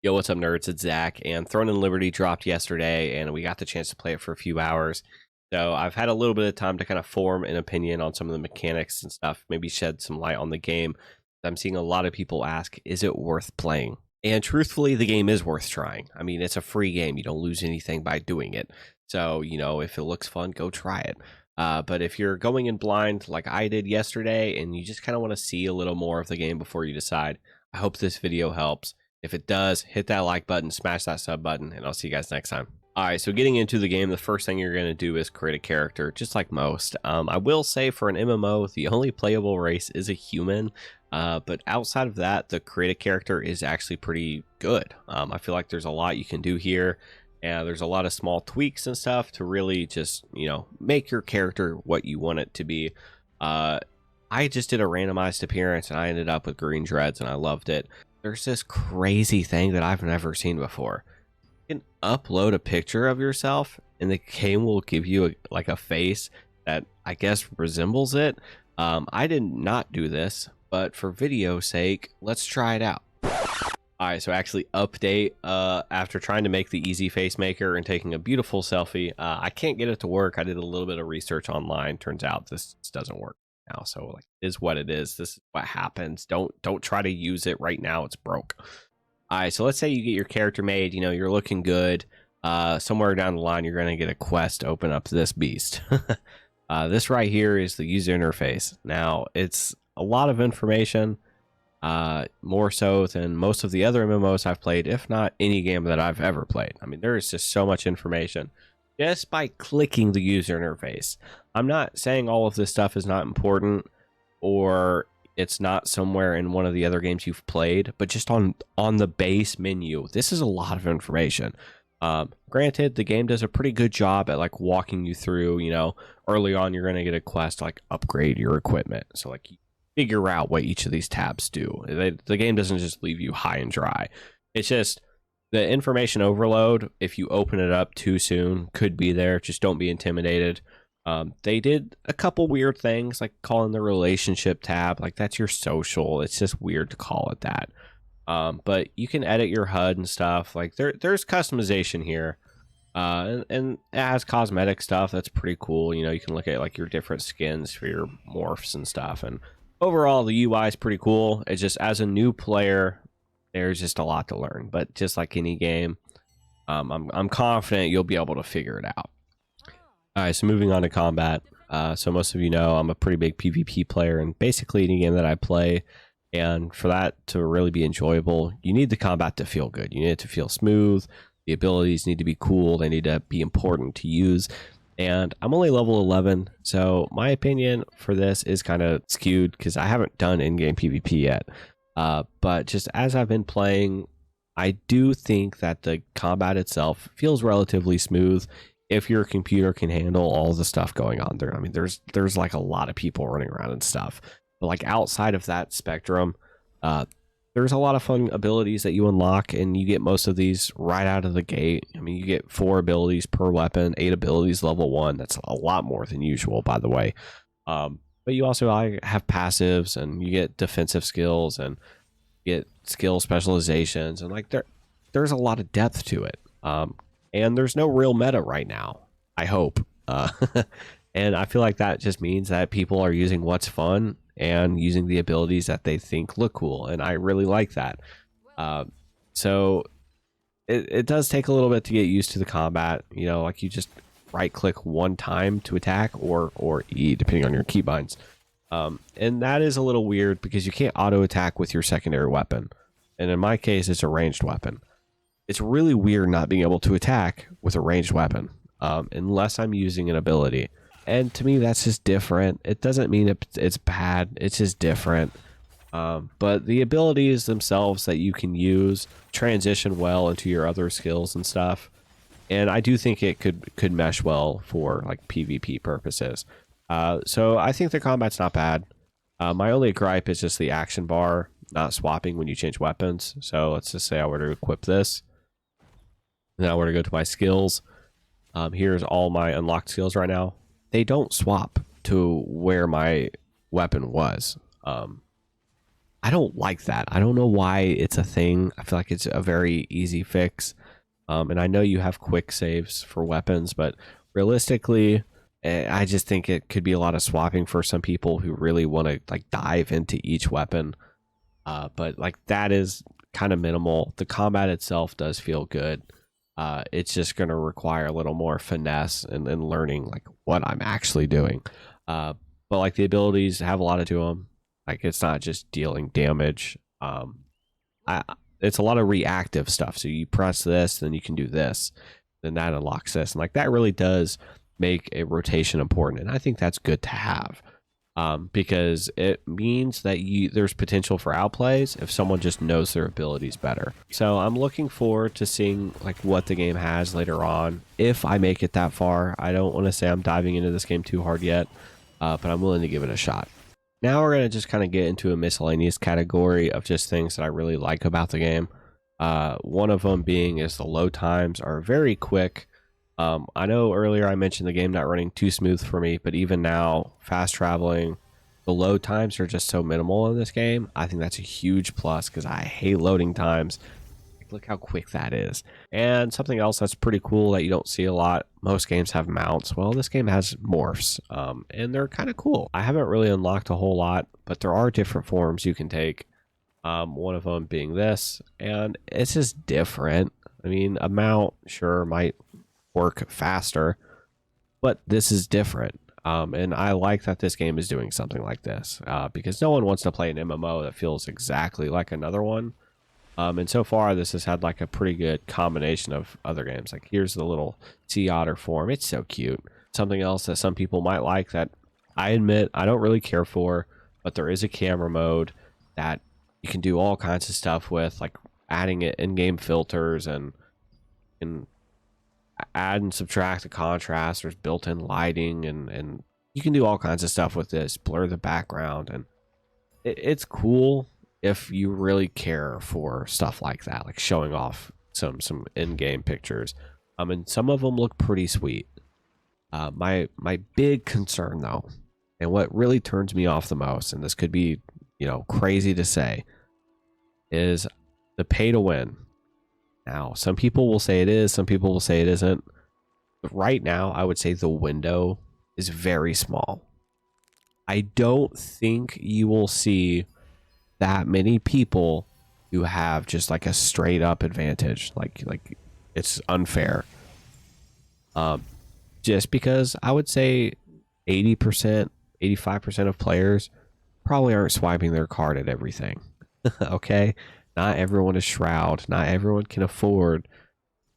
Yo, what's up, nerds? It's Zach, and Throne and Liberty dropped yesterday, and we got the chance to play it for a few hours. So I've had a little bit of time to kind of form an opinion on some of the mechanics and stuff, maybe shed some light on the game. I'm seeing a lot of people ask, is it worth playing? And truthfully, the game is worth trying. I mean, it's a free game. You don't lose anything by doing it. So, if it looks fun, go try it. But if you're going in blind like I did yesterday, and you just kind of want to see a little more of the game before you decide, I hope this video helps. If it does, hit that like button, smash that sub button, and I'll see you guys next time. All right, so getting into the game, the first thing you're going to do is create a character, just like most. I will say for an MMO, the only playable race is a human, but outside of that, the create a character is actually pretty good. I feel like there's a lot you can do here, and there's a lot of small tweaks and stuff to really just, make your character what you want it to be. I just did a randomized appearance, and I ended up with green dreads, and I loved it. There's this crazy thing that I've never seen before. You can upload a picture of yourself and the game will give you a face that I guess resembles it. I did not do this, but for video sake, let's try it out. All right, so actually update after trying to make the easy face maker and taking a beautiful selfie. I can't get it to work. I did a little bit of research online. Turns out this doesn't work now, so it is what it is. This is what happens. Don't try to use it right now. It's broke. All right, so let's say you get your character made. You're looking good. Somewhere down the line, you're going to get a quest to open up this beast. This right here is the user interface. Now, it's a lot of information, more so than most of the other MMOs I've played, if not any game that I've ever played. I mean, there is just so much information just by clicking the user interface. I'm not saying all of this stuff is not important or it's not somewhere in one of the other games you've played, but just on the base menu, this is a lot of information. Granted, the game does a pretty good job at walking you through, early on you're going to get a quest to upgrade your equipment. So you figure out what each of these tabs do. The game doesn't just leave you high and dry. It's just the information overload, if you open it up too soon, could be there. Just don't be intimidated. They did a couple weird things, like calling the relationship tab, that's your social. It's just weird to call it that. But you can edit your HUD and stuff. There's customization here. And it has cosmetic stuff that's pretty cool. You can look at your different skins for your morphs and stuff. And overall, the UI is pretty cool. It's just, as a new player, there's just a lot to learn. But just like any game, I'm confident you'll be able to figure it out. All right, so moving on to combat. So most of you know I'm a pretty big PvP player, and basically any game that I play, and for that to really be enjoyable, you need the combat to feel good. You need it to feel smooth. The abilities need to be cool. They need to be important to use. And I'm only level 11, so my opinion for this is kind of skewed because I haven't done in-game PvP yet. But just as I've been playing, I do think that the combat itself feels relatively smooth if your computer can handle all the stuff going on there. I mean, there's a lot of people running around and stuff, but outside of that spectrum, there's a lot of fun abilities that you unlock, and you get most of these right out of the gate. I mean, you get 4 abilities per weapon, 8 abilities level 1. That's a lot more than usual, by the way. But you also have passives, and you get defensive skills, and you get skill specializations, and there's a lot of depth to it. And there's no real meta right now, I hope. And I feel like that just means that people are using what's fun and using the abilities that they think look cool. And I really like that. So it does take a little bit to get used to the combat. You just right click one time to attack or E, depending on your keybinds. And that is a little weird because you can't auto attack with your secondary weapon. And in my case, it's a ranged weapon. It's really weird not being able to attack with a ranged weapon unless I'm using an ability. And to me, that's just different. It doesn't mean it's bad. It's just different. But the abilities themselves that you can use transition well into your other skills and stuff. And I do think it could mesh well for PvP purposes. So I think the combat's not bad. My only gripe is just the action bar not swapping when you change weapons. So let's just say I were to equip this. Now we're going to go to my skills. Here's all my unlocked skills right now. They don't swap to where my weapon was. I I don't like that. I don't know why it's a thing. I feel like it's a very easy fix. And I know you have quick saves for weapons, but realistically, I just think it could be a lot of swapping for some people who really want to like dive into each weapon. But like that is kind of minimal. The combat itself does feel good. It's just going to require a little more finesse and learning like what I'm actually doing. But like the abilities have a lot to them. Like it's not just dealing damage. It's a lot of reactive stuff. So you press this, then you can do this, then that unlocks this, and like that really does make a rotation important. And I think that's good to have. Because it means that there's potential for outplays if someone just knows their abilities better. So I'm looking forward to seeing like what the game has later on. If I make it that far, I don't want to say I'm diving into this game too hard yet, but I'm willing to give it a shot. Now we're going to just kind of get into a miscellaneous category of just things that I really like about the game. One of them being is the load times are very quick. I know earlier I mentioned the game not running too smooth for me, but even now, fast traveling, the load times are just so minimal in this game. I think that's a huge plus because I hate loading times. Like, look how quick that is. And something else that's pretty cool that you don't see a lot, most games have mounts. Well, this game has morphs, and they're kind of cool. I haven't really unlocked a whole lot, but there are different forms you can take. One of them being this, and it's just different. I mean, a mount, sure, might work faster, but this is different, and I like that this game is doing something like this, because no one wants to play an MMO that feels exactly like another one, and so far this has had like a pretty good combination of other games. Like here's the little sea otter form, it's so cute. Something else that some people might like that I admit I don't really care for, but there is a camera mode that you can do all kinds of stuff with, like adding it in-game filters and add and subtract the contrast. There's built-in lighting, and you can do all kinds of stuff with this, blur the background, and it's cool if you really care for stuff like that, like showing off some in-game pictures. And some of them look pretty sweet. My big concern though, and what really turns me off the most, and this could be, you know, crazy to say, is the pay to win. Now, some people will say it is, some people will say it isn't. But right now, I would say the window is very small. I don't think you will see that many people who have just like a straight up advantage. Like it's unfair. Just because I would say 80%, 85% of players probably aren't swiping their card at everything. Okay? Not everyone is Shroud. Not everyone can afford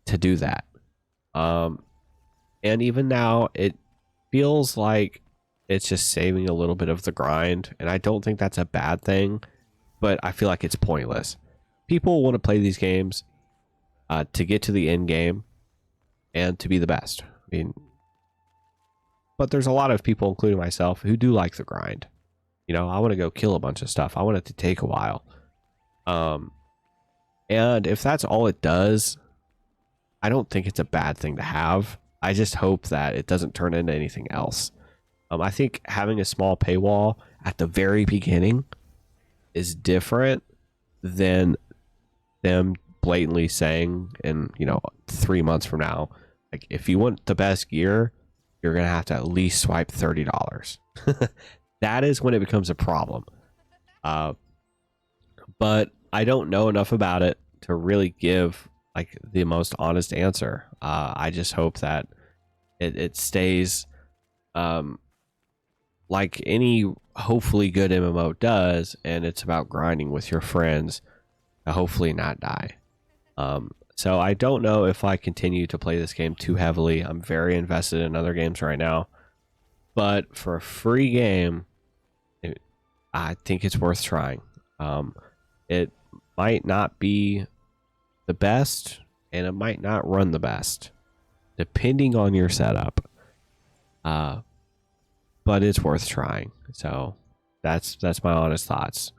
to do that. And even now, it feels like it's just saving a little bit of the grind. And I don't think that's a bad thing, but I feel like it's pointless. People want to play these games to get to the end game and to be the best. I mean, but there's a lot of people, including myself, who do like the grind. You know, I want to go kill a bunch of stuff. I want it to take a while. And if that's all it does, I don't think it's a bad thing to have. I just hope that it doesn't turn into anything else. I think having a small paywall at the very beginning is different than them blatantly saying in, 3 months from now, like, if you want the best gear, you're going to have to at least swipe $30. That is when it becomes a problem. But I don't know enough about it to really give like the most honest answer. I just hope that it stays like any hopefully good MMO does, and it's about grinding with your friends to hopefully not die. So I don't know if I continue to play this game too heavily. I'm very invested in other games right now, but for a free game, I think it's worth trying. It might not be the best, and it might not run the best, depending on your setup. But it's worth trying. So that's my honest thoughts.